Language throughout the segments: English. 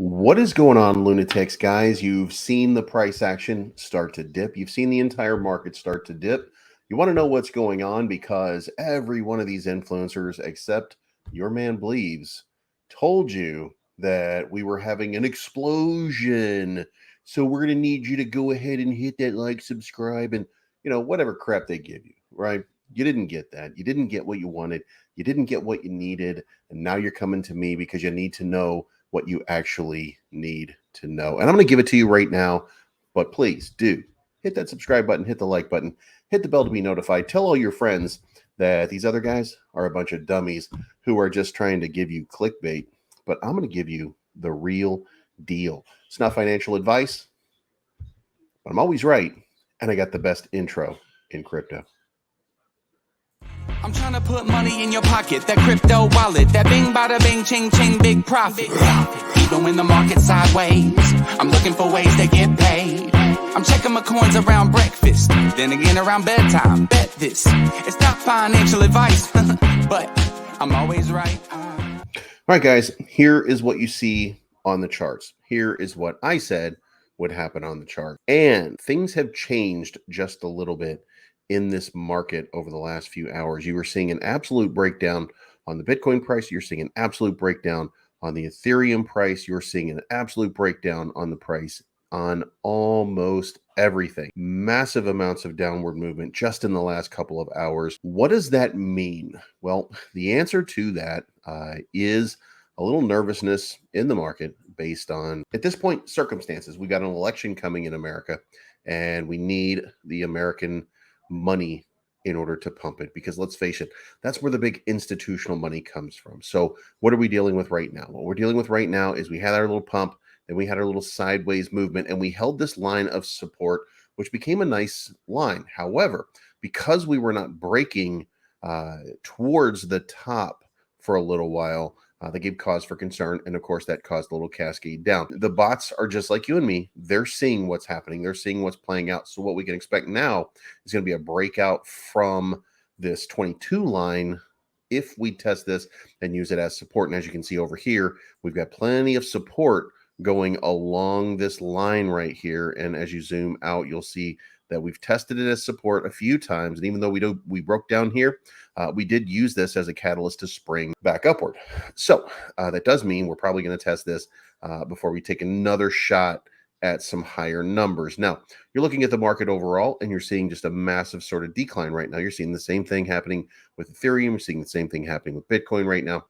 What is going on, lunatics, guys? You've seen the price action start to dip. You've seen the entire market start to dip. You want to know what's going on because every one of these influencers, except your man Bleaves, told you that we were having an explosion. So we're going to need you to go ahead and hit that like, subscribe, and whatever crap they give you, right? You didn't get that. You didn't get what you wanted. You didn't get what you needed. And now you're coming to me because you need to know what you actually need to know. And I'm going to give it to you right now, but please do hit that subscribe button, hit the like button, hit the bell to be notified. Tell all your friends that these other guys are a bunch of dummies who are just trying to give you clickbait, but I'm going to give you the real deal. It's not financial advice, but I'm always right, and I got the best intro in crypto. I'm trying to put money in your pocket, that crypto wallet, that bing bada bing ching ching big profit. Even when the market's sideways, I'm looking for ways to get paid. I'm checking my coins around breakfast, then again around bedtime. Bet this, it's not financial advice, but I'm always right. All right, guys, here is what you see on the charts. Here is what I said would happen on the chart. And things have changed just a little bit in this market over the last few hours. You were seeing an absolute breakdown on the Bitcoin price. You're seeing an absolute breakdown on the Ethereum price. You're seeing an absolute breakdown on the price on almost everything. Massive amounts of downward movement just in the last couple of hours. What does that mean? Well, the answer to that is a little nervousness in the market based on, at this point, circumstances. We got an election coming in America, and we need the American money in order to pump it, because let's face it, that's where the big institutional money comes from. So what are we dealing with right now? What we're dealing with right now is we had our little pump, then we had our little sideways movement, and we held this line of support, which became a nice line. However, because we were not breaking towards the top for a little while, that gave cause for concern, and of course that caused a little cascade down. The bots are just like you and me. They're seeing what's happening. They're seeing what's playing out. So what we can expect now is going to be a breakout from this 22 line if we test this and use it as support. And as you can see over here, we've got plenty of support going along this line right here. And as you zoom out, you'll see that we've tested it as support a few times. And even though we broke down here, we did use this as a catalyst to spring back upward. So that does mean we're probably going to test this before we take another shot at some higher numbers. Now, you're looking at the market overall, and you're seeing just a massive sort of decline right now. You're seeing the same thing happening with Ethereum. You're seeing the same thing happening with Bitcoin right now.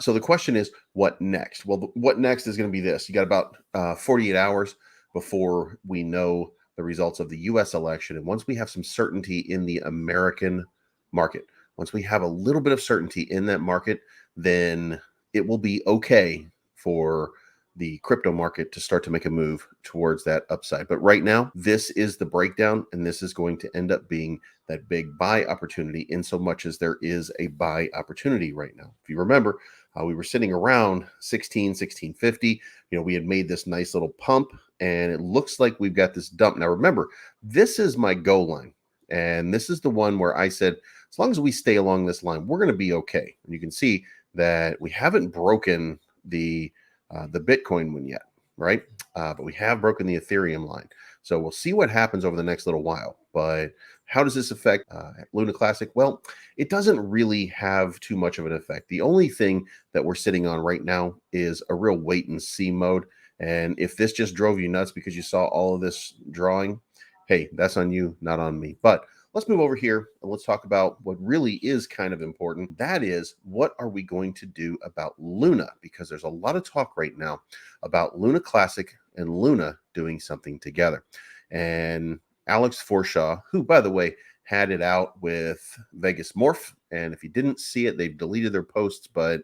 So the question is, what next? Well, what next is going to be this. You got about 48 hours before we know the results of the U.S. election. And once we have some certainty in the American market, once we have a little bit of certainty in that market, then it will be okay for the crypto market to start to make a move towards that upside. But right now, this is the breakdown, and this is going to end up being that big buy opportunity, in so much as there is a buy opportunity right now. If you remember, we were sitting around 1650. We had made this nice little pump, and it looks like we've got this dump. Now, remember, this is my go line, and this is the one where I said, as long as we stay along this line, we're going to be okay. And you can see that we haven't broken the Bitcoin one yet, right? But we have broken the Ethereum line. So we'll see what happens over the next little while. But how does this affect Luna Classic? Well, it doesn't really have too much of an effect. The only thing that we're sitting on right now is a real wait and see mode. And if this just drove you nuts because you saw all of this drawing, hey, that's on you, not on me. But let's move over here and let's talk about what really is kind of important. That is, what are we going to do about Luna? Because there's a lot of talk right now about Luna Classic and Luna doing something together. And Alex Forshaw, who, by the way, had it out with Vegas Morph. And if you didn't see it, they've deleted their posts, but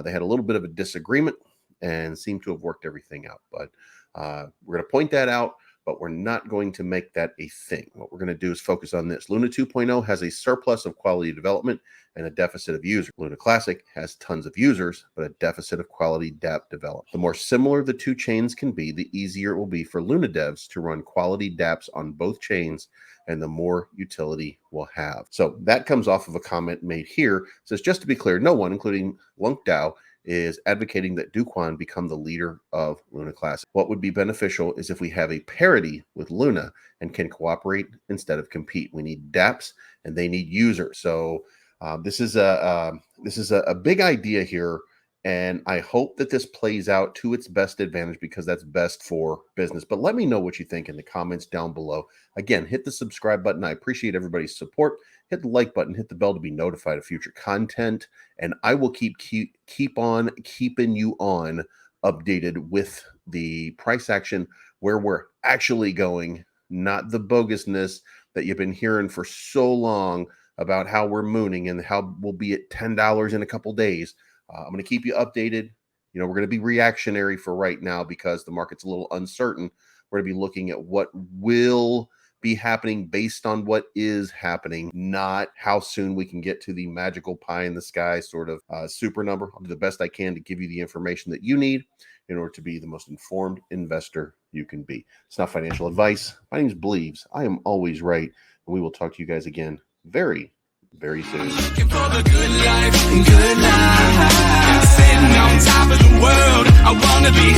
they had a little bit of a disagreement and seem to have worked everything out. But we're going to point that out, but we're not going to make that a thing. What we're going to do is focus on this. Luna 2.0 has a surplus of quality development and a deficit of users. Luna Classic has tons of users, but a deficit of quality dApp development. The more similar the two chains can be, the easier it will be for Luna devs to run quality dApps on both chains, and the more utility we'll have. So that comes off of a comment made here. It says, just to be clear, no one, including LUNC is advocating that Duquan become the leader of Luna Classic. What would be beneficial is if we have a parity with Luna and can cooperate instead of compete. We need dApps and they need users. So this is a big idea here. And I hope that this plays out to its best advantage because that's best for business. But let me know what you think in the comments down below. Again, hit the subscribe button. I appreciate everybody's support. Hit the like button, hit the bell to be notified of future content. And I will keep on keeping you on updated with the price action, where we're actually going, not the bogusness that you've been hearing for so long about how we're mooning and how we'll be at $10 in a couple days. I'm going to keep you updated. You know, we're going to be reactionary for right now because the market's a little uncertain. We're going to be looking at what will be happening based on what is happening, not how soon we can get to the magical pie in the sky sort of super number. I'll do the best I can to give you the information that you need in order to be the most informed investor you can be. It's not financial advice. My name is Believes. I am always right. And we will talk to you guys again very soon. Looking for the good life, good life. Sitting on top of the world, I wanna be